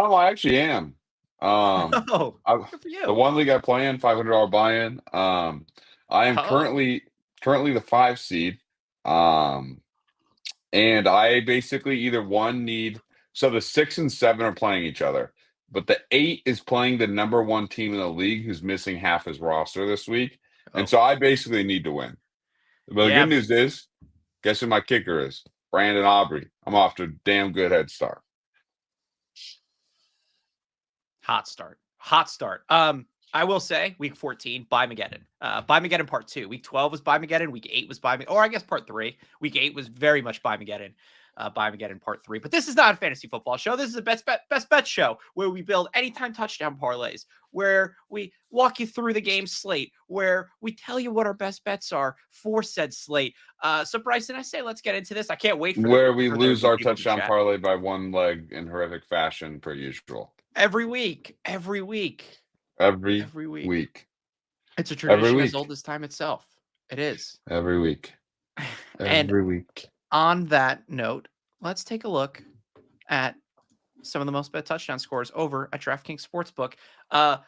I actually am. Oh, good for The you. one league I play in, $500 buy-in. I am Oh, currently the 5 seed. Um, and I basically either one need so the 6 and 7 are playing each other, but the 8 is playing the number 1 team in the league who's missing half his roster this week. And oh, so I basically need to win. But the good yeah. news is, guess who my kicker is? Brandon Aubrey. I'm off to a damn good head start. Hot start. Hot start. I will say week 14, Buymageddon. Buymageddon part 2. Week 12 was Buymageddon. Week 8 was Buymageddon. Or I guess part 3. Week 8 was very much Buymageddon. Buymageddon part 3. But this is not a fantasy football show. This is a best bet show where we build anytime touchdown parlays, where we walk you through the game slate, where we tell you what our best bets are for said slate. So Bryson, I say let's get into this. I can't wait for Where we the lose you our people in the touchdown chat. parlay by one leg in horrific fashion per usual. Every week. Every week. Every Every week. week. It's a Every tradition as week. old as time itself. It is. Every week. And Every week. on that note, let's take a look at some of the most bet touchdown scores over at DraftKings Sportsbook,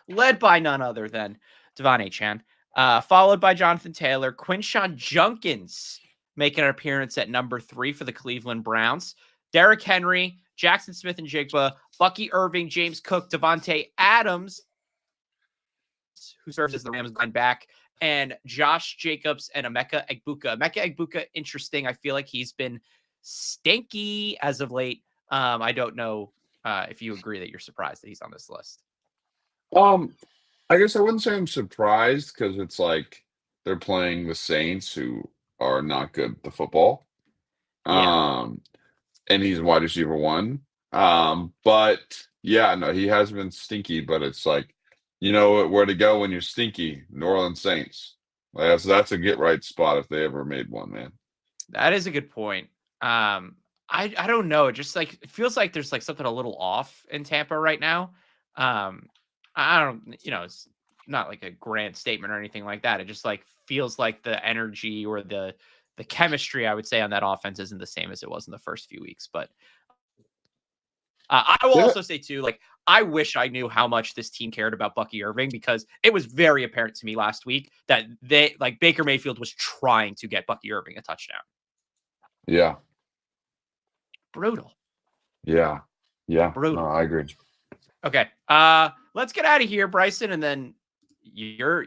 led by none other than Devon A. Chan, followed by Jonathan Taylor, Quinshawn Junkins making an appearance at number 3 for the Cleveland Browns, Derrick Henry, Jackson Smith and Jigba, Bucky Irving, James Cook, Devontae Adams, who serves as the Rams linebacker, and Josh Jacobs and Emeka Egbuka. Emeka Egbuka, interesting. I feel like he's been stinky as of late. I don't know if you agree that you're surprised that he's on this list. I guess I wouldn't say I'm surprised because it's like they're playing the Saints, who are not good at the football. Yeah. And he's wide receiver 1. But yeah, no, he has been stinky, but it's like, you know where to go when you're stinky? New Orleans Saints. That's a get right spot if they ever made one, man. That is a good point. I don't know. It just like it feels like there's like something a little off in Tampa right now. I don't, it's not like a grand statement or anything like that. It just like feels like the energy or the chemistry, I would say, on that offense isn't the same as it was in the first few weeks. But I will also say too, like, I wish I knew how much this team cared about Bucky Irving, because it was very apparent to me last week that Baker Mayfield was trying to get Bucky Irving a touchdown. Yeah. Brutal. Yeah. Yeah. Brutal. No, I agree. Okay. Let's get out of here, Bryson, and then you're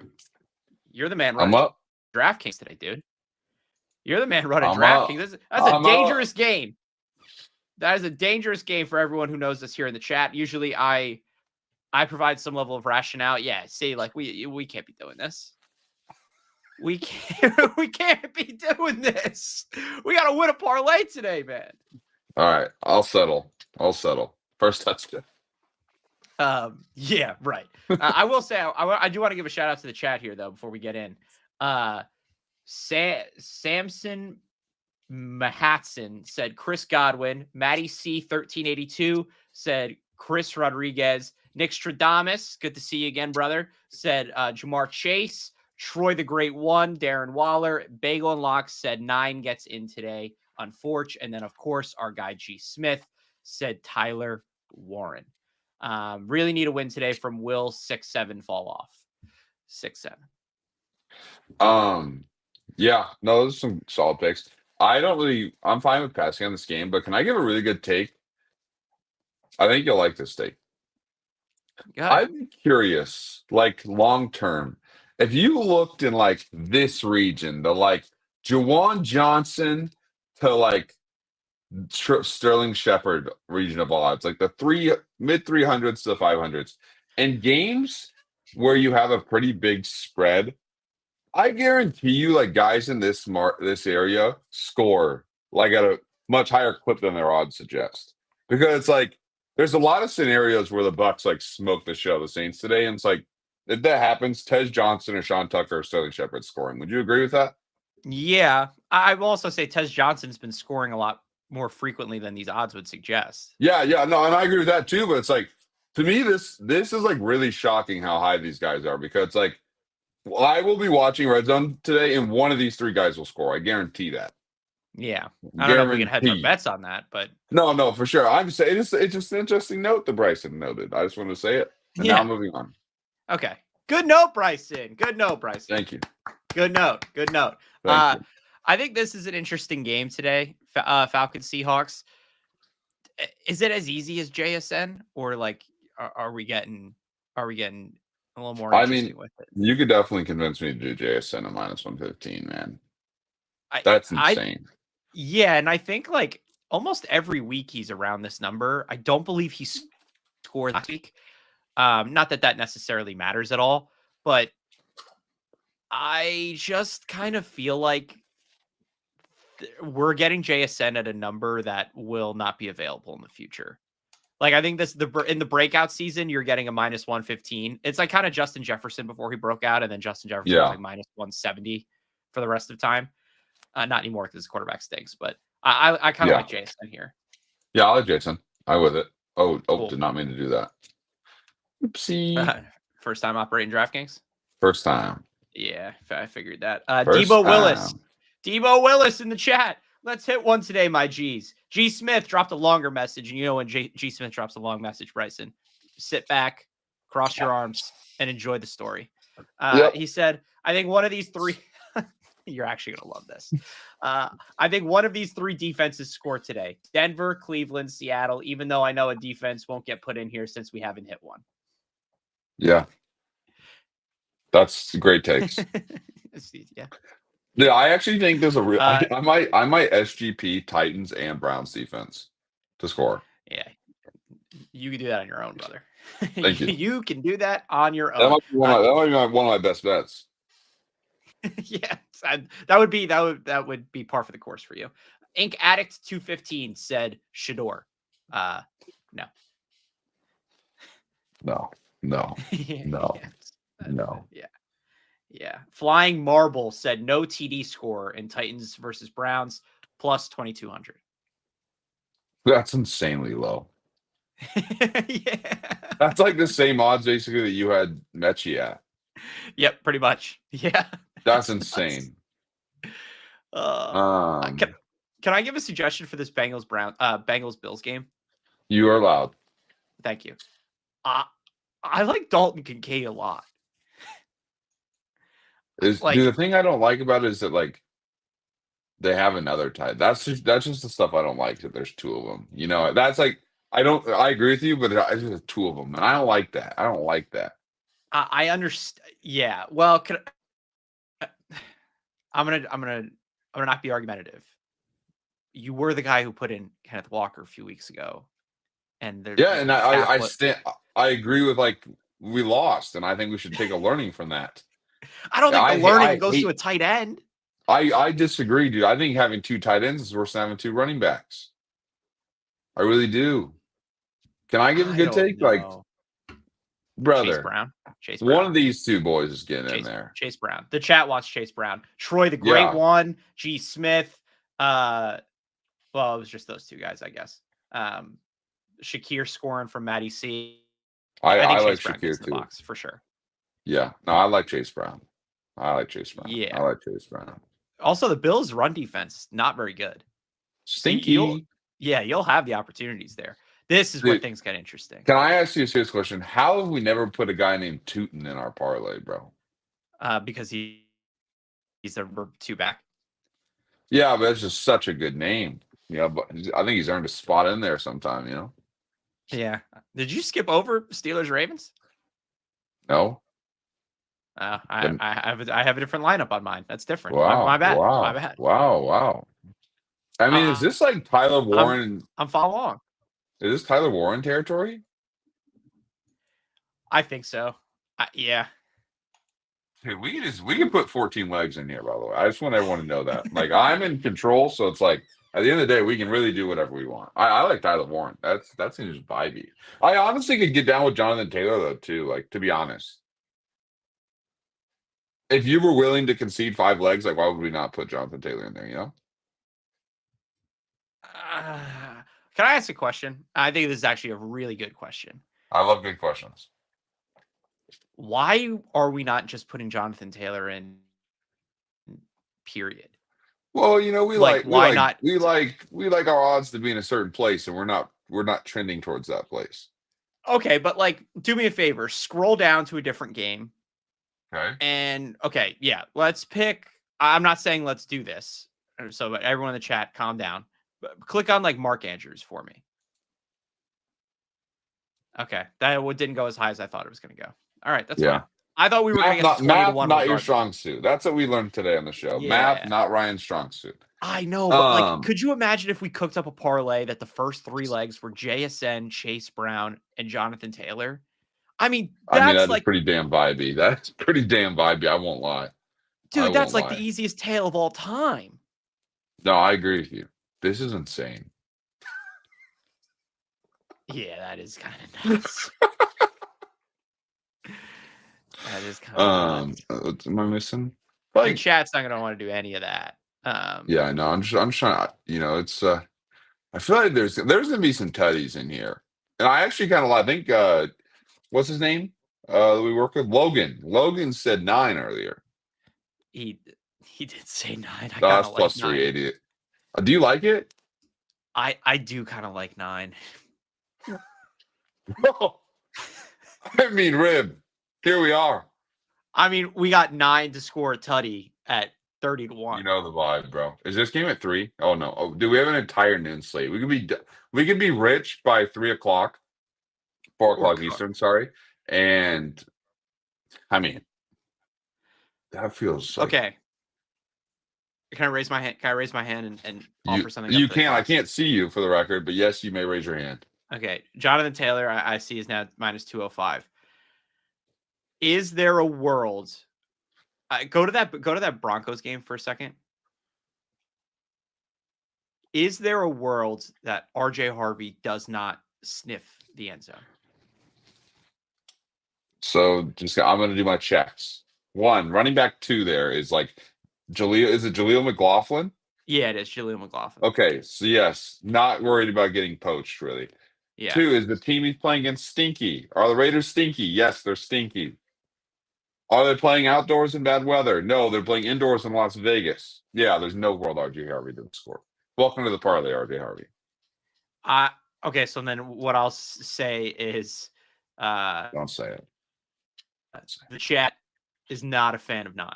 the man running DraftKings today, dude. You're the man running DraftKings. That's a dangerous game. That is a dangerous game for everyone who knows us here in the chat. Usually I provide some level of rationale. Yeah, see, like we can't be doing this. We can't be doing this. We got to win a parlay today, man. All right, I'll settle. First touchdown. Yeah, right. I will say I do want to give a shout out to the chat here though before we get in. Samson Mahatson said Chris Godwin. Matty C 1382 said Chris Rodriguez. Nick Stradamus, good to see you again, brother, said Jamar Chase. Troy the Great One, Darren Waller. Bagel and Locke said 9 gets in today, unfortunate. And then, of course, our guy G Smith said Tyler Warren. Really need a win today from Will 6-7 fall off. 6-7. Yeah, no, those are some solid picks. I'm fine with passing on this game, but can I give a really good take? I think you'll like this take. I'm curious, like long term, if you looked in like this region, the like Juwan Johnson to like Sterling Shepard region of odds, like the mid 300s to the 500s, and games where you have a pretty big spread, I guarantee you, like guys in this area score like at a much higher clip than their odds suggest, because it's like there's a lot of scenarios where the Bucks like smoke the show the Saints today, and it's like if that happens, Tej Johnson or Sean Tucker or Sterling Shepard scoring. Would you agree with that? Yeah, I will also say Tej Johnson's been scoring a lot more frequently than these odds would suggest. Yeah, no, and I agree with that too. But it's like, to me, this is like really shocking how high these guys are, because it's like, well, I will be watching Red Zone today, and one of these 3 guys will score. I guarantee that. Yeah. I don't know if we can hedge our Guaranteed. bets on that, but No, for sure. I'm saying it's just an interesting note that Bryson noted. I just want to say it. And now yeah. moving on. Okay. Good note, Bryson. Good note, Bryson. Thank you. Good note. Good note. Thank you. I think this is an interesting game today. Falcons Seahawks. Is it as easy as JSN, or like are we getting a little more I mean, interesting with it? you could definitely convince me to do JSN at minus 115, man. I That's I insane. Yeah, and I think like almost every week he's around this number. I don't believe he scored last week. Not that that necessarily matters at all, but I just kind of feel like we're getting JSN at a number that will not be available in the future. Like I think in the breakout season, you're getting a minus 115. It's like kind of Justin Jefferson before he broke out, and then Justin Jefferson was Yeah. like minus 170 for the rest of the time. Not anymore because his quarterback stinks, but I kind of like JSN here. Yeah, I like Jason. I with it. Oh, Cool. did not mean to do that. Oopsie. First time operating DraftKings? First time. Yeah, I figured that. First Debo Willis. time. Debo Willis in the chat. Let's hit one today, my G's. G Smith dropped a longer message, and you know when G Smith drops a long message, Bryson, sit back, cross your arms, and enjoy the story. He said, I think one of these three, you're actually going to love this. I think one of these three defenses score today. Denver, Cleveland, Seattle, even though I know a defense won't get put in here since we haven't hit one. Yeah. That's great takes. Yeah. Yeah, I actually think there's a real. I might SGP Titans and Browns defense to score. Yeah, you can do that on your own, brother. Thank you. You can do that on your That own. might be one of my best bets. Yeah, that would be par for the course for you. Ink Addict 215 said Shador. No. No. Yeah. Flying Marble said no TD score in Titans versus Browns plus 2,200. That's insanely low. Yeah. That's like the same odds basically that you had Mechie at. Yep, pretty much. Yeah. That's insane. Can I give a suggestion for this Bengals Bills game? You are allowed. Thank you. I like Dalton Kincaid a lot. The thing I don't like about it is that like they have another tight. That's just the stuff I don't like, that there's two of them. You know, that's like I agree with you, but it's just two of them, and I don't like that. I understand. Yeah. Well, I'm gonna not be argumentative. You were the guy who put in Kenneth Walker a few weeks ago, and I agree with like we lost, and I think we should take a learning from that. I don't think the learning goes to a tight end. I disagree, dude. I think having two tight ends is worse than having two running backs. I really do. Can I give a good take? Like, brother, Chase Brown. One of these two boys is getting in there. Chase Brown. The chat wants Chase Brown. Troy the Great One. G Smith. Well, it was just those two guys, I guess. Shakir scoring from Matty C. I think like Chase Brown Shakir gets in too. the box for sure. Yeah. No, I like Chase Brown. Yeah. I like Chase Brown. Also, the Bills' run defense, not very good. Stinky. So you'll have the opportunities there. This is where things get interesting. Can I ask you a serious question? How have we never put a guy named Tootin in our parlay, bro? Because he's a two back. Yeah, but that's just such a good name. Yeah, but I think he's earned a spot in there sometime, you know? Yeah. Did you skip over Steelers Ravens? No. I have a different lineup on mine. That's different. Wow. My bad. Wow. My bad. Wow. I mean, is this like Tyler Warren? I'm following along. Is this Tyler Warren territory? I think so. Yeah. Dude, we can put 14 legs in here, by the way. I just want everyone to know that. Like, I'm in control, so it's like at the end of the day, we can really do whatever we want. I like Tyler Warren. That seems vibey. I honestly could get down with Jonathan Taylor though, too. Like, to be honest, if you were willing to concede 5 legs, like, why would we not put Jonathan Taylor in there? You know? Can I ask a question? I think this is actually a really good question. I love good questions. Why are we not just putting Jonathan Taylor in? Period. Well, you know, we Like, like we why like not? we like we like our odds to be in a certain place, and we're not trending towards that place. Okay, but like, do me a favor, scroll down to a different game. Okay. And okay, yeah, let's pick. I'm not saying let's do this. So, but everyone in the chat, calm down. But click on like Mark Andrews for me. Okay, that didn't go as high as I thought it was going to go. All right, that's fine. I thought we were going to get to 20 to 1 Not your regardless. strong suit. That's what we learned today on the show. Math, Yeah. not Ryan's strong suit. I know, but like, could you imagine if we cooked up a parlay that the first 3 legs were JSN, Chase Brown, and Jonathan Taylor? I mean, that is like pretty damn vibey. That's pretty damn vibey. I won't lie. dude, that's like the easiest tail of all time. No, I agree with you. This is insane. Yeah, that is kind of nuts. That is kind of nuts. What am I missing? Like, chat's not gonna want to do any of that. Yeah, I know. I'm just trying to, you know, it's I feel like there's gonna be some tutties in here. And I actually kind of I think what's his name? We work with Logan. Logan said 9 earlier. He did say 9. I kind That's of plus like 9. 380. Do you like it? I do kind of like 9. I mean, Rib. Here we are. I mean, we got 9 to score a tutty at 30 to 1. You know the vibe, bro. Is this game at 3? Oh no. Oh, do we have an entire noon slate? We could be rich by 3 o'clock, 4 o'clock Eastern. Sorry, and I mean that feels like, okay. Can I raise my hand? Can I raise my hand and offer something? You can. I can't see you for the record, but yes, you may raise your hand. Okay, Jonathan Taylor, I see is now minus 205. Is there a world? Go to that Broncos game for a second. Is there a world that RJ Harvey does not sniff the end zone? So I'm going to do my checks. 1, running back 2 there is like Jaleel. Is it Jaleel McLaughlin? Yeah, it is Jaleel McLaughlin. Okay, so yes, not worried about getting poached really. Yeah. 2 is the team he's playing against stinky. Are the Raiders stinky? Yes, they're stinky. Are they playing outdoors in bad weather? No, they're playing indoors in Las Vegas. Yeah, there's no world RJ Harvey didn't score. Welcome to the parlay, RJ Harvey. Okay, so then what I'll say is don't say it. The chat is not a fan of 9.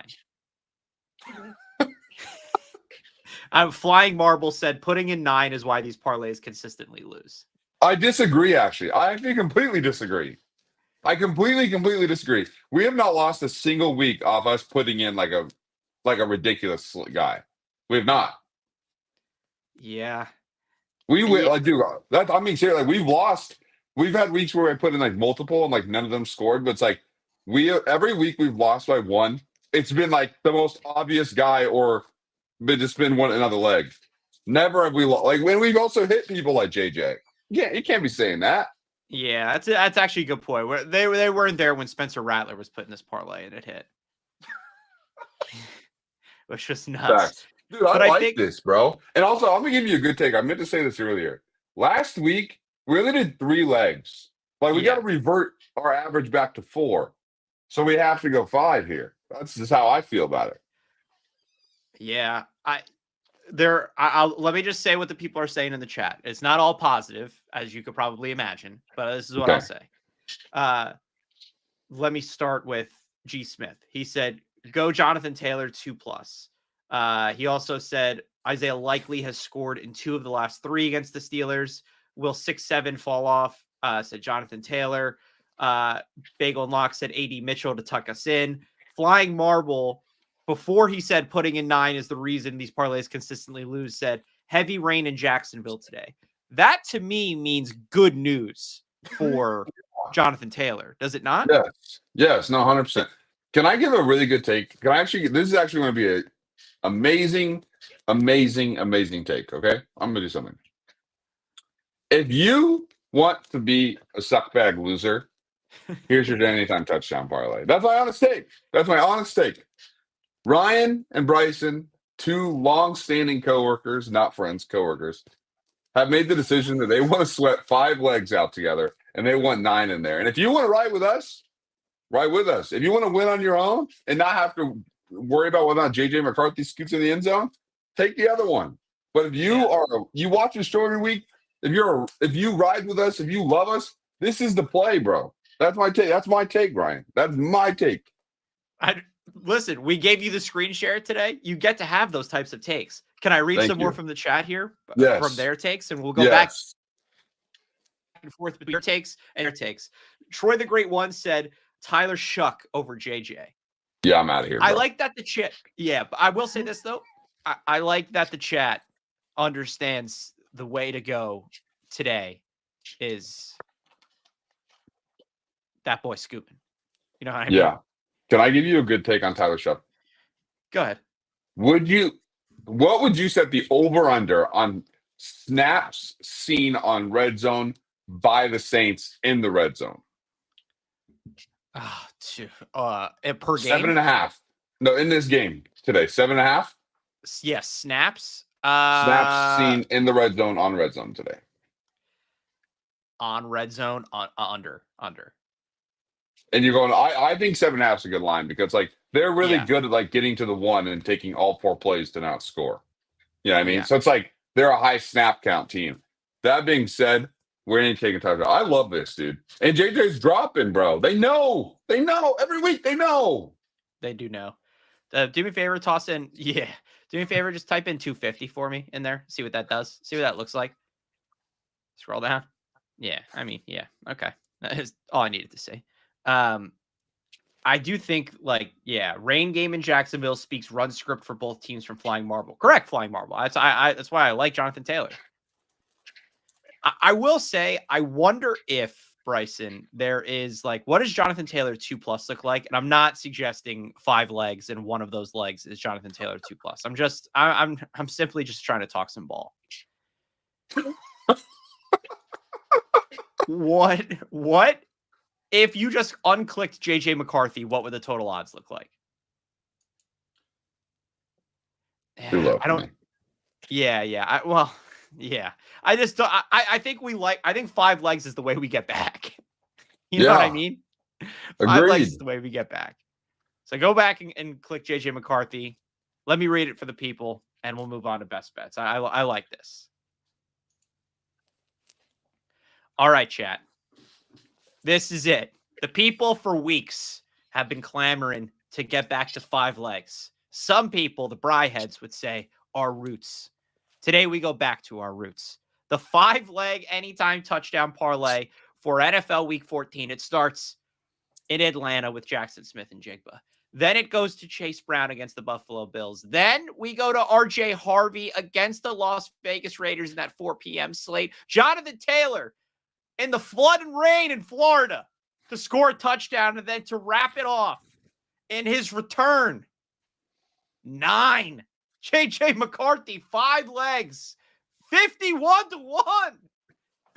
Flying Marble said putting in 9 is why these parlays consistently lose. I disagree, actually. I actually completely disagree. I completely disagree. We have not lost a single week off us putting in like a ridiculous guy. We have not. Yeah. Like, dude, I mean, seriously, like, we've lost. We've had weeks where I put in like multiple and like none of them scored, but it's like every week we've lost by 1. It's been like the most obvious guy or just been another leg. Never have we lost. Like, when we've also hit people like JJ. Yeah, you can't be saying that. Yeah, that's actually a good point. They weren't there when Spencer Rattler was putting this parlay and it hit, which was nuts. Facts. Dude, I think this, bro. And also, I'm gonna give you a good take. I meant to say this earlier. Last week we only did 3 legs. Like, we got to revert our average back to 4, so we have to go 5 here. That's just how I feel about it. Yeah, let me just say what the people are saying in the chat. It's not all positive, as you could probably imagine, but this is what I'll say. Let me start with G Smith. He said, go Jonathan Taylor 2+. He also said Isaiah likely has scored in 2 of the last 3 against the Steelers. Will 6-7 fall off? Said Jonathan Taylor. Bagel and Lock said AD Mitchell to tuck us in. Flying Marble, before he said putting in 9 is the reason these parlays consistently lose, said heavy rain in Jacksonville today. That to me means good news for Jonathan Taylor. Does it not? Yes, no, 100%. Can I give a really good take? This is actually going to be an amazing take, okay? I'm going to do something. If you want to be a suckbag loser, here's your anytime touchdown parlay. That's my honest take. Ryan and Bryson, 2 long-standing coworkers, not friends, coworkers, have made the decision that they want to sweat 5 legs out together, and they want 9 in there. And if you want to ride with us, ride with us. If you want to win on your own and not have to worry about whether or not JJ McCarthy scoots in the end zone, take the other one. But if you watch the show every week, if you ride with us, if you love us, this is the play, bro. That's my take. That's my take, Ryan. That's my take. Listen, we gave you the screen share today. You get to have those types of takes. Can I read some more from the chat here? Yes. From their takes, and we'll go back and forth between your takes and your takes. Troy the Great One said Tyler Shuck over JJ. Yeah, I'm out of here, bro. I like that the chat. Yeah, but I will say this though. I like that the chat understands the way to go today is that boy scooping. You know what I mean? Yeah. Can I give you a good take on Tyler Shuck? Go ahead. What would you set the over-under on snaps seen on red zone by the Saints in the red zone? Per game? 7.5. No, in this game today, 7.5. Yes, snaps. Snaps seen in the red zone on red zone today. On red zone, on under. And you're going, I think 7.5 is a good line because like they're really good at like getting to the one and taking all 4 plays to not score. You know what I mean? So it's like they're a high snap count team. That being said, we're ain't taking time. I love this, dude. And JJ's dropping, bro. They know. Every week they know. They do know. Do me a favor, toss in. Yeah. Do me a favor, just type in 250 for me in there. See what that does. See what that looks like. Scroll down. Yeah. I mean, yeah. Okay. That is all I needed to say. I do think rain game in Jacksonville speaks run script for both teams from Flying Marble. Correct, Flying Marble. That's why I like Jonathan Taylor. I will say, I wonder if, Bryson, there is what does Jonathan Taylor 2+ look like? And I'm not suggesting 5 legs and one of those legs is Jonathan Taylor 2+. I'm simply just trying to talk some ball. What if you just unclicked JJ McCarthy, what would the total odds look like? Too low. I don't. Yeah. I just don't. I think I think 5 legs is the way we get back. You know what I mean? 5 legs is the way we get back. So go back and click JJ McCarthy. Let me read it for the people, and we'll move on to best bets. I like this. All right, chat. This is it. The people for weeks have been clamoring to get back to 5 legs. Some people, the Bryheads, would say our roots. Today, we go back to our roots. The 5-leg anytime touchdown parlay for NFL Week 14. It starts in Atlanta with Jackson Smith and Jigba. Then it goes to Chase Brown against the Buffalo Bills. Then we go to RJ Harvey against the Las Vegas Raiders in that 4 p.m. slate. Jonathan Taylor in the flood and rain in Florida to score a touchdown and then to wrap it off in his return. 9. JJ McCarthy, 5 legs, 51-1.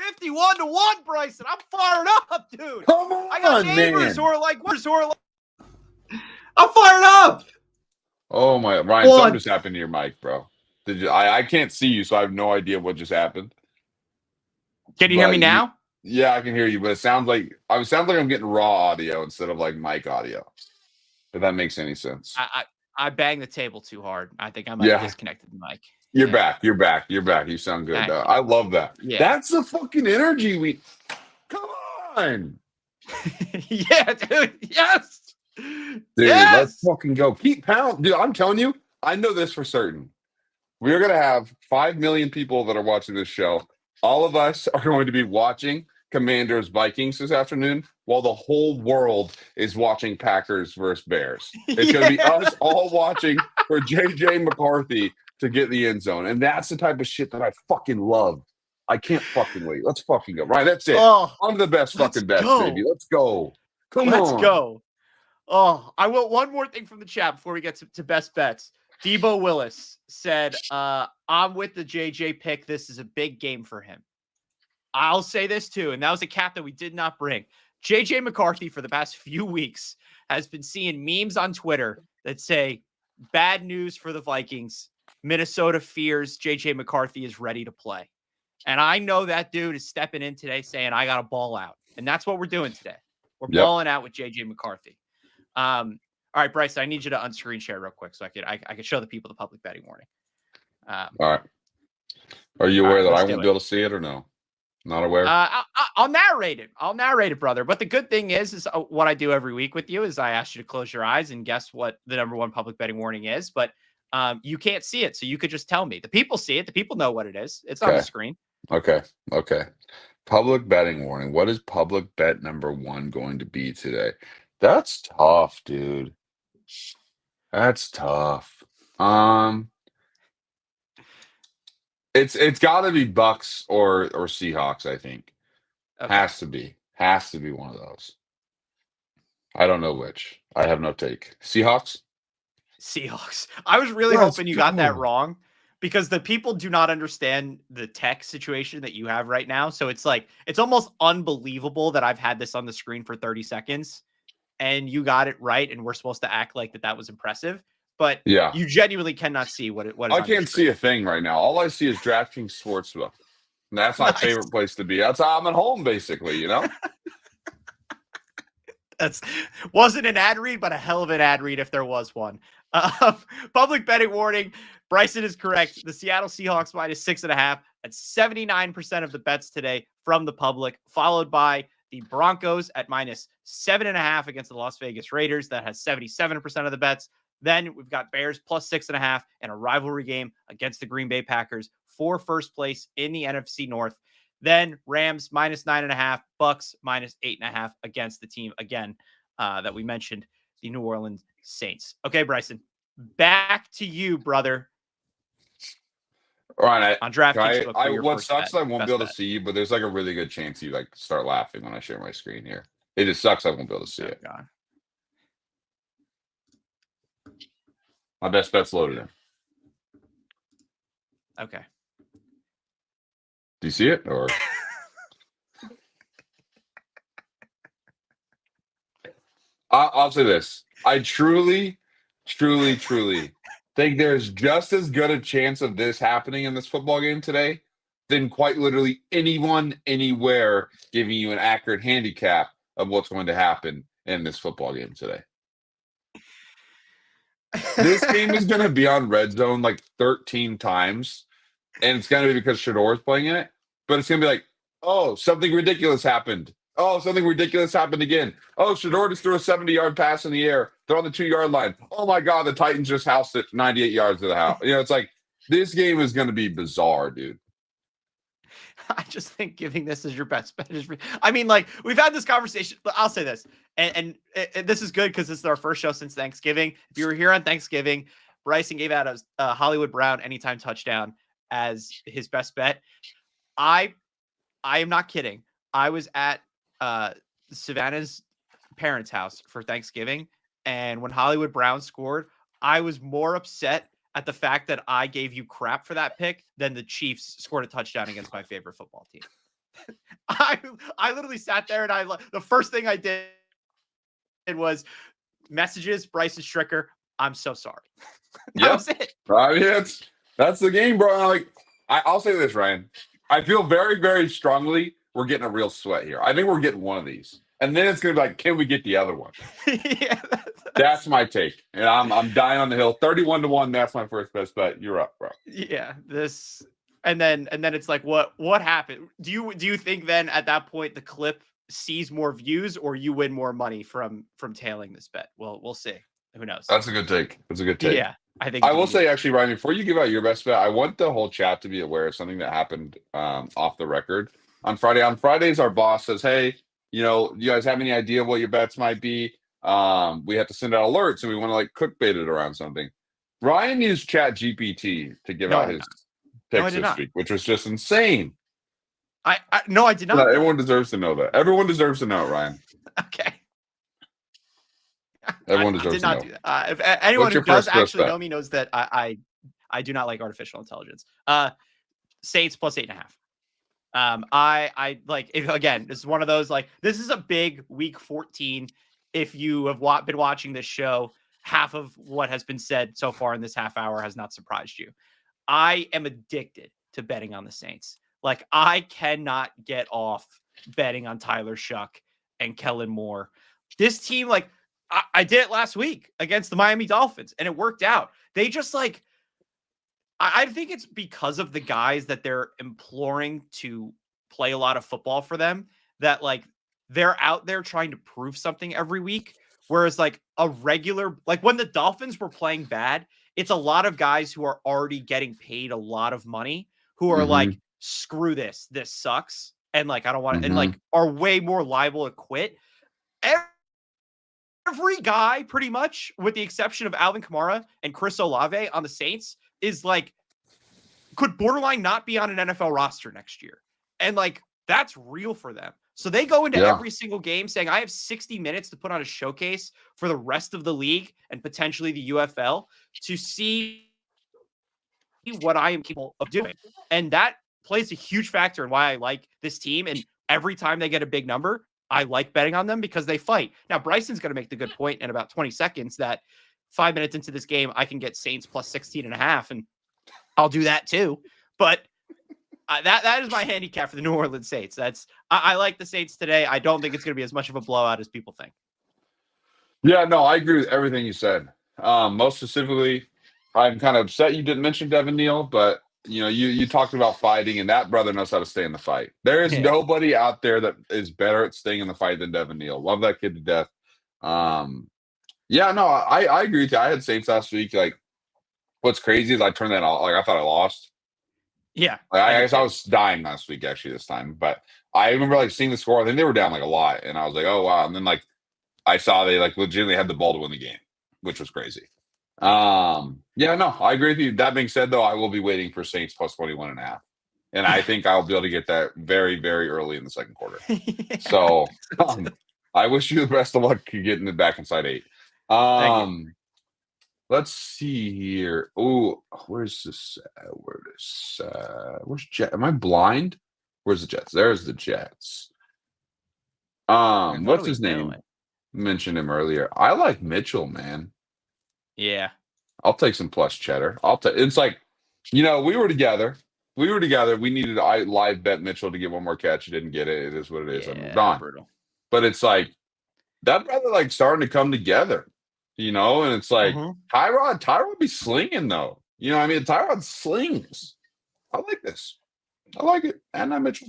51-1, Bryson. I'm fired up, dude. Come on, I got neighbors who are like, I'm fired up. Oh my, Ryan, something just happened to your mic, bro. Did you? I can't see you, so I have no idea what just happened. Can you hear me now? Yeah, I can hear you, but it sounds like I'm getting raw audio instead of like mic audio. If that makes any sense. I banged the table too hard. I think I might have disconnected the mic. You're back. You sound good. I love that. Yeah. That's the fucking energy come on. Yeah, dude. Yes. Dude, let's fucking go. Keep pounding. Dude, I'm telling you, I know this for certain. We're going to have 5 million people that are watching this show. All of us are going to be watching Commanders Vikings this afternoon while the whole world is watching Packers versus Bears. It's going to be us all watching for JJ McCarthy to get the end zone. And that's the type of shit that I fucking love. I can't fucking wait. Let's fucking go. Right, that's it. On to the best fucking bets, baby. Let's go. Let's go. Oh, I want one more thing from the chat before we get to best bets. Debo Willis said, I'm with the JJ pick. This is a big game for him. I'll say this too, and that was a cap that we did not bring. JJ McCarthy for the past few weeks has been seeing memes on Twitter that say, bad news for the Vikings. Minnesota fears JJ McCarthy is ready to play. And I know that dude is stepping in today saying, I got to ball out. And that's what we're doing today. We're balling out with JJ McCarthy. All right, Bryce, I need you to unscreen share real quick so I could show the people the public betting warning. All right. Are you aware that I won't be able to see it or no? Not aware? I'll narrate it. I'll narrate it, brother. But the good thing is what I do every week with you is I ask you to close your eyes and guess what the number one public betting warning is. But you can't see it, so you could just tell me. The people see it. The people know what it is. It's on the screen. Okay. Public betting warning. What is public bet number 1 going to be today? That's tough, dude. That's tough. It's got to be Bucks or Seahawks, I think. Okay. Has to be one of those. I don't know which. I have no take. Seahawks? I was really hoping you got that wrong because the people do not understand the tech situation that you have right now. So it's like, it's almost unbelievable that I've had this on the screen for 30 seconds and you got it right. And we're supposed to act like that was impressive, but yeah, you genuinely cannot see what I can't see a thing right now. All I see is DraftKings Sportsbook. And that's my favorite place to be. That's how I'm at home, basically, you know? Wasn't an ad read, but a hell of an ad read if there was one. Public betting warning. Bryson is correct. The Seattle Seahawks -6.5 at 79% of the bets today from the public, followed by the Broncos at -7.5 against the Las Vegas Raiders. That has 77% of the bets. Then we've got Bears +6.5 and a rivalry game against the Green Bay Packers for first place in the NFC North. Then Rams -9.5, Bucks -8.5 against the team again that we mentioned, the New Orleans Saints. Okay, Bryson, back to you, brother. All right, on DraftKings. What sucks, I won't be able to see you, but there's like a really good chance you like start laughing when I share my screen here. It just sucks I won't be able to see it. God. My best bet's loaded in. Okay. Do you see it or? I'll say this. I truly think there's just as good a chance of this happening in this football game today than quite literally anyone anywhere giving you an accurate handicap of what's going to happen in this football game today. This game is going to be on Red Zone like 13 times, and it's going to be because Shador's playing in it, but it's going to be like, oh, something ridiculous happened. Oh, something ridiculous happened again. Oh, Shador just threw a 70-yard pass in the air. They're on the 2-yard line. Oh, my God, the Titans just housed it 98 yards to the house. You know, it's like this game is going to be bizarre, dude. I just think giving this as your best bet is. I mean, like we've had this conversation, but I'll say this, and this is good because this is our first show since Thanksgiving. If you were here on Thanksgiving, Bryson gave out a Hollywood Brown anytime touchdown as his best bet. I am not kidding. I was at Savannah's parents' house for Thanksgiving, and when Hollywood Brown scored, I was more upset at the fact that I gave you crap for that pick than the Chiefs scored a touchdown against my favorite football team. I literally sat there and the first thing I did was messages Bryson Stricker. I'm so sorry. That was it. I mean, that's the game, bro. Like I'll say this, Ryan. I feel very, very strongly we're getting a real sweat here. I think we're getting one of these. And then it's gonna be like, can we get the other one? Yeah, that's my take. And I'm dying on the hill. 31-1. That's my first best bet. You're up, bro. Yeah. This and then it's like what happened? Do you think then at that point the clip sees more views or you win more money from tailing this bet? Well, we'll see. Who knows? That's a good take. Yeah. I will say actually, Ryan, before you give out your best bet, I want the whole chat to be aware of something that happened off the record on Friday. On Fridays, our boss says, hey, you know, you guys have any idea what your bets might be? We have to send out alerts and we want to like clickbait it around something. Ryan used Chat GPT to give out his picks this week, which was just insane. No, I did not. No, everyone deserves to know that. Everyone deserves to know it, Ryan. Okay. Everyone deserves to know. I did not do that. If anyone who does actually know me knows that I do not like artificial intelligence. Saints +8.5. I like if again, this is one of those like this is a big week 14. If you have been watching this show, half of what has been said so far in this half hour has not surprised you. I am addicted to betting on the Saints. Like I cannot get off betting on Tyler Shuck and Kellen Moore. This team, like I did it last week against the Miami Dolphins and it worked out. They just like I think it's because of the guys that they're imploring to play a lot of football for them that like they're out there trying to prove something every week. Whereas like a regular, like when the Dolphins were playing bad, it's a lot of guys who are already getting paid a lot of money who are like, screw this, this sucks. And like, I don't want to, and like are way more liable to quit. Every guy, pretty much, with the exception of Alvin Kamara and Chris Olave on the Saints, is like, could borderline not be on an NFL roster next year. And like, that's real for them. So they go into every single game saying, I have 60 minutes to put on a showcase for the rest of the league and potentially the UFL to see what I am capable of doing. And that plays a huge factor in why I like this team. And every time they get a big number, I like betting on them because they fight. Now, Bryson's going to make the good point in about 20 seconds that 5 minutes into this game, I can get Saints plus 16.5, and I'll do that too. But that is my handicap for the New Orleans Saints. I like the Saints today. I don't think it's going to be as much of a blowout as people think. Yeah, no, I agree with everything you said. Most specifically, I'm kind of upset you didn't mention Devin Neal, but you talked about fighting, and that brother knows how to stay in the fight. There is nobody out there that is better at staying in the fight than Devin Neal. Love that kid to death. Yeah, no, I agree with you. I had Saints last week. Like, what's crazy is I turned that off. Like, I thought I lost. Yeah. I guess I was dying last week, actually, this time. But I remember, like, seeing the score. I think they were down, like, a lot. And I was like, oh, wow. And then, like, I saw they, like, legitimately had the ball to win the game, which was crazy. Yeah, no, I agree with you. That being said, though, I will be waiting for Saints plus 21.5. And I think I'll be able to get that very, very early in the second quarter. So I wish you the best of luck getting it back inside 8. Let's see here. Oh, where's this? Where's Jet? Am I blind? Where's the Jets? There's the Jets. What's his name? Mentioned him earlier. I like Mitchell, man. Yeah. I'll take some plus cheddar. It's like, we were together. We needed to live bet Mitchell to get one more catch. He didn't get it. It is what it is. Yeah, I moved on. brutal. But it's like that brother like starting to come together, and it's like Tyrod be slinging though. I mean, Tyrod slings. I like this. I like it. And I'm Mitchell.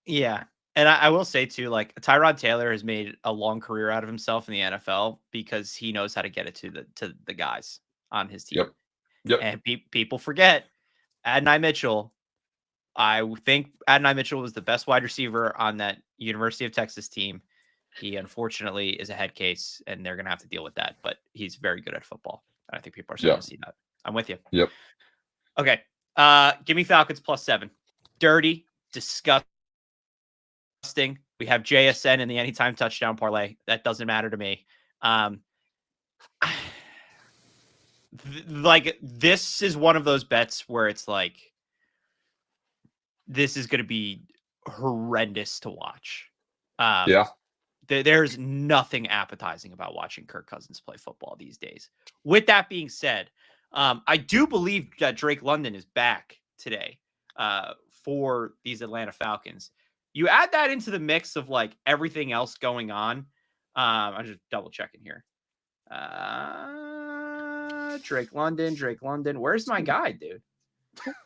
Yeah. And I will say too, like Tyrod Taylor has made a long career out of himself in the NFL because he knows how to get it to the guys on his team. Yep. And people forget Adonai Mitchell. I think Adonai Mitchell was the best wide receiver on that University of Texas team. He unfortunately is a head case, and they're going to have to deal with that. But he's very good at football. I think people are starting to see that. I'm with you. Yep. Okay. Give me Falcons plus 7. Dirty, disgusting. We have JSN in the anytime touchdown parlay. That doesn't matter to me. Like this is one of those bets where it's like this is going to be horrendous to watch. There's nothing appetizing about watching Kirk Cousins play football these days. With that being said, I do believe that Drake London is back today for these Atlanta Falcons. You add that into the mix of like everything else going on. I'm just double checking here. Drake London. Where's my guy, dude?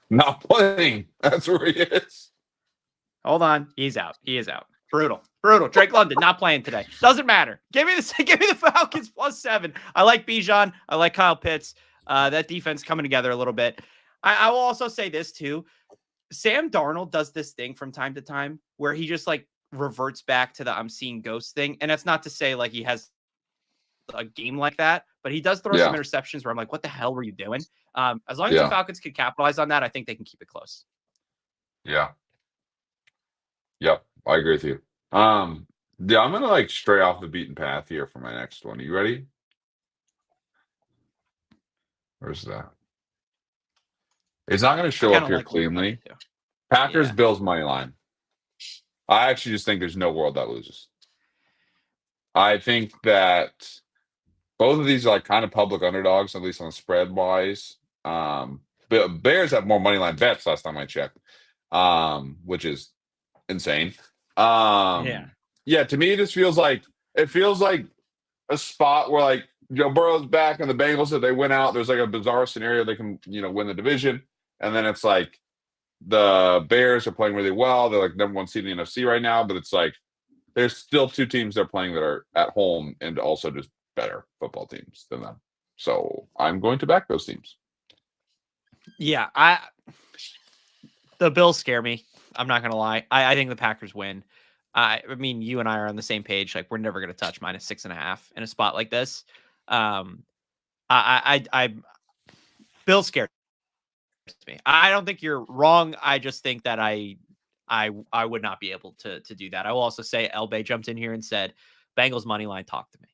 Not playing. That's where he is. Hold on. He's out. He is out. Brutal. Drake London not playing today. Doesn't matter. Give me the Falcons plus 7. I like Bijan. I like Kyle Pitts. That defense coming together a little bit. I will also say this too. Sam Darnold does this thing from time to time where he just like reverts back to the I'm seeing ghosts thing. And that's not to say like he has a game like that, but he does throw some interceptions where I'm like, what the hell were you doing? As long as the Falcons can capitalize on that, I think they can keep it close. Yeah. Yep. I agree with you. I'm going to like stray off the beaten path here for my next one. Are you ready? Where's that? It's not going to show up here cleanly. Packers, Bills money line. I actually just think there's no world that loses. I think that both of these are like kind of public underdogs, at least on spread wise. Bears have more money line bets last time I checked, which is insane. To me, it feels like a spot where like Joe Burrow's back and the Bengals, if they win out, there's like a bizarre scenario they can, win the division. And then it's like the Bears are playing really well. They're like number one seed in the NFC right now, but it's like there's still two teams they're playing that are at home and also just better football teams than them. So I'm going to back those teams. Yeah, the Bills scare me. I'm not gonna lie. I think the Packers win. I mean, you and I are on the same page. Like, we're never gonna touch -6.5 in a spot like this. I Bills scared me. I don't think you're wrong. I just think that I would not be able to do that. I will also say Elbay jumped in here and said, Bengals money line, talk to me.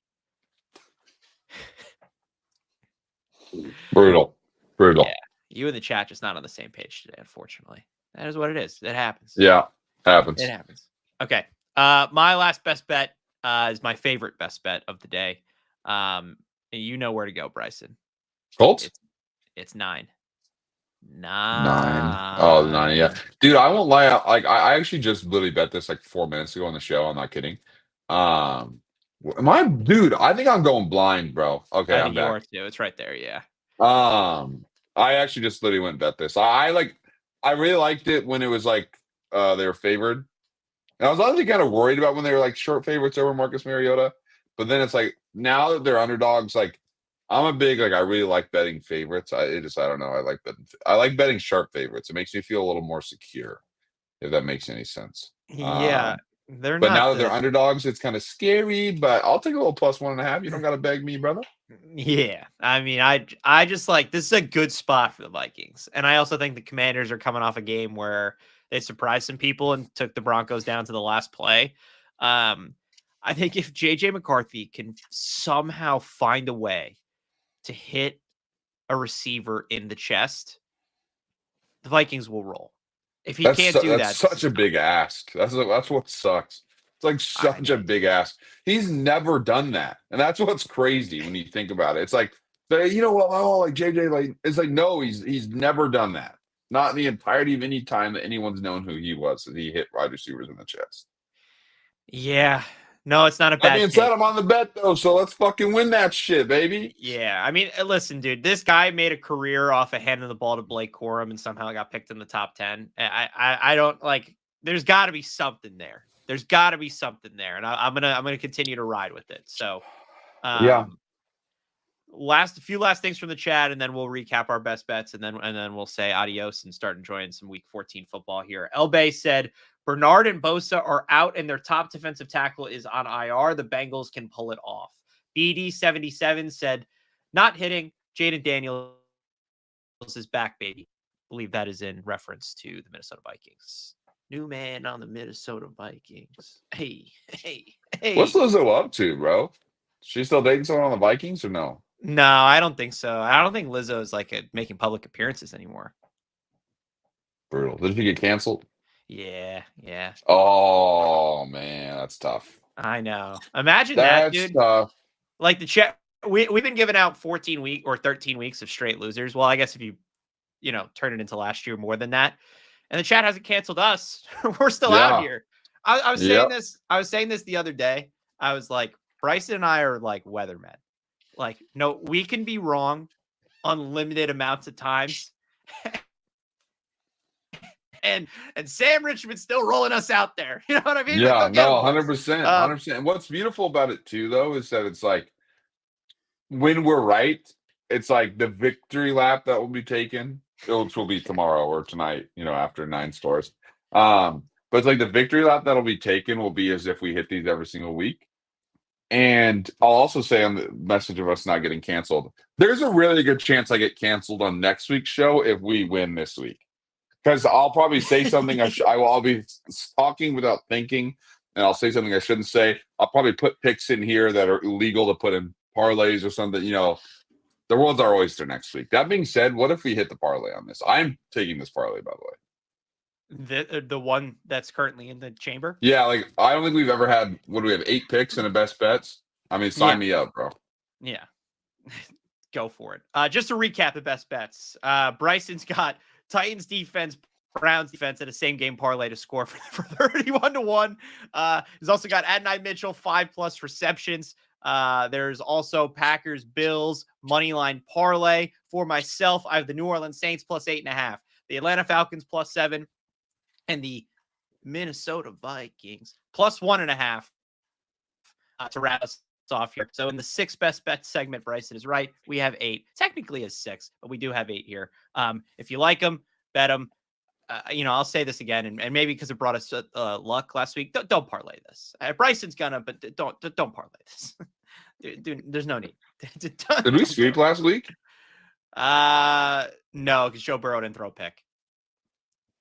Brutal. Yeah. You and the chat just not on the same page today, unfortunately. That is what it is. It happens. Yeah, happens. It happens. Okay. My last best bet is my favorite best bet of the day. You know where to go, Bryson. Colts? It's 9. 9. Oh, 9. Yeah, dude. I won't lie. I actually just literally bet this like 4 minutes ago on the show. I'm not kidding. Dude? I think I'm going blind, bro. Okay, I'm back. You are too. It's right there. Yeah. I actually just literally went and bet this. I really liked it when it was like they were favored. And I was honestly kind of worried about when they were like short favorites over Marcus Mariota. But then it's like now that they're underdogs, like I'm a big I really like betting favorites. I don't know. I like betting sharp favorites. It makes me feel a little more secure, if that makes any sense. Yeah. But now that they're underdogs, it's kind of scary. But I'll take a little +1.5. You don't got to beg me, brother. Yeah, I mean, I just like this is a good spot for the Vikings, and I also think the Commanders are coming off a game where they surprised some people and took the Broncos down to the last play. I think if JJ McCarthy can somehow find a way to hit a receiver in the chest, the Vikings will roll. If he can't do that, that's such a big ask. That's what sucks. It's like such a big ask. He's never done that, and that's what's crazy when you think about it. It's like, you know what? Oh, like JJ, like it's like no, he's never done that. Not in the entirety of any time that anyone's known who he was. That he hit wide receivers in the chest. Yeah. No, it's not a bad. That being said, I'm on the bet though, so let's fucking win that shit, baby. Yeah, I mean, listen, dude, this guy made a career off of handing the ball to Blake Corum and somehow got picked in the top 10. I don't like. There's got to be something there. There's got to be something there, and I'm gonna continue to ride with it. So, yeah. Few last things from the chat, and then we'll recap our best bets, and then we'll say adios and start enjoying some Week 14 football here. Elbay said Bernard and Bosa are out, and their top defensive tackle is on IR. The Bengals can pull it off. BD77 said, not hitting. Jaden Daniels is back, baby. I believe that is in reference to the Minnesota Vikings. New man on the Minnesota Vikings. Hey. What's Lizzo up to, bro? She still dating someone on the Vikings or no? No, I don't think so. I don't think Lizzo is making public appearances anymore. Brutal. Did she get canceled? Yeah. Oh man, that's tough. I know. Imagine that, dude. Tough. Like the chat, we've been giving out 13 weeks of straight losers. Well, I guess if you turn it into last year more than that, and the chat hasn't canceled us, we're still out here. I was saying this. I was saying this the other day. I was like, Bryson and I are like weathermen. Like, no, we can be wrong unlimited amounts of times. And Sam Richmond's still rolling us out there. You know what I mean? Yeah, no, 100%. 100%. And what's beautiful about it too, though, is that it's like when we're right, it's like the victory lap that will be taken, which will be tomorrow or tonight, after 9 scores. But it's like the victory lap that'll be taken will be as if we hit these every single week. And I'll also say on the message of us not getting canceled, there's a really good chance I get canceled on next week's show if we win this week. Because I'll probably say something I'll be talking without thinking, and I'll say something I shouldn't say. I'll probably put picks in here that are illegal to put in parlays or something. The world's our oyster next week. That being said, what if we hit the parlay on this? I'm taking this parlay, by the way. The one that's currently in the chamber? Yeah, I don't think we've ever had, what do we have, 8 picks in the best bets? I mean, sign me up, bro. Yeah. Go for it. Just to recap the best bets. Bryson's got Titans defense, Browns defense at a same game parlay to score for 31-1. He's also got Adonai Mitchell 5+ receptions. There's also Packers, Bills, moneyline parlay. For myself, I have the New Orleans Saints plus 8.5, the Atlanta Falcons plus 7, and the Minnesota Vikings plus 1.5 to wrap us off here. So in the 6 best bets segment, Bryson is right. We have 8. Technically is 6, but we do have 8 here. If you like them, bet them. I'll say this again, and maybe because it brought us luck last week, don't parlay this. Bryson's gonna, but don't parlay this. Dude, there's no need. Did we sweep last week? No, because Joe Burrow didn't throw a pick.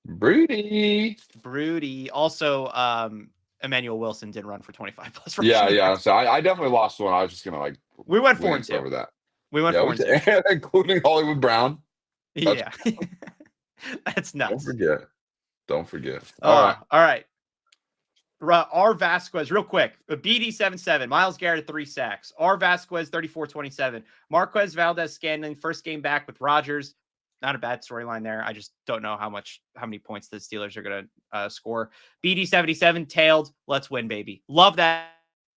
Broody. Also, Emmanuel Wilson did run for 25 plus. Yeah. So I definitely lost one. I was just gonna we went 4-2 over that. We went 4-2, including Hollywood Brown. Yeah, that's nuts. Don't forget. All right. R. Vasquez, real quick. BD77, Myles Garrett 3 sacks. R. Vasquez 34-27. Marquez Valdez-Scantling first game back with Rodgers. Not a bad storyline there. I just don't know how many points the Steelers are going to score. BD77 tailed. Let's win, baby. Love that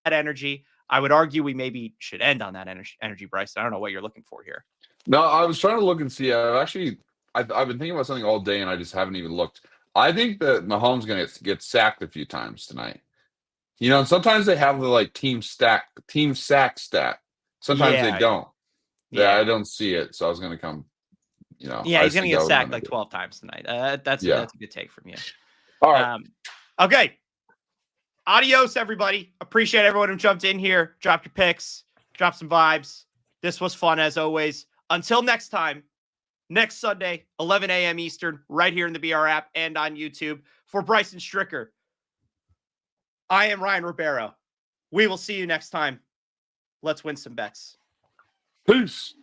energy. I would argue we maybe should end on that energy, Bryce. I don't know what you're looking for here. No, I was trying to look and see. I've been thinking about something all day, and I just haven't even looked. I think that Mahomes going to get sacked a few times tonight. And sometimes they have the team sack stat. Sometimes they don't. Yeah, I don't see it, so I was going to come. Yeah, he's going to get sacked 12 times tonight. That's a good take from you. All right. Okay. Adios, everybody. Appreciate everyone who jumped in here. Drop your picks. Drop some vibes. This was fun as always. Until next time. Next Sunday, 11 a.m. Eastern, right here in the BR app and on YouTube. For Bryson Stricker, I am Ryan Ribeiro. We will see you next time. Let's win some bets. Peace.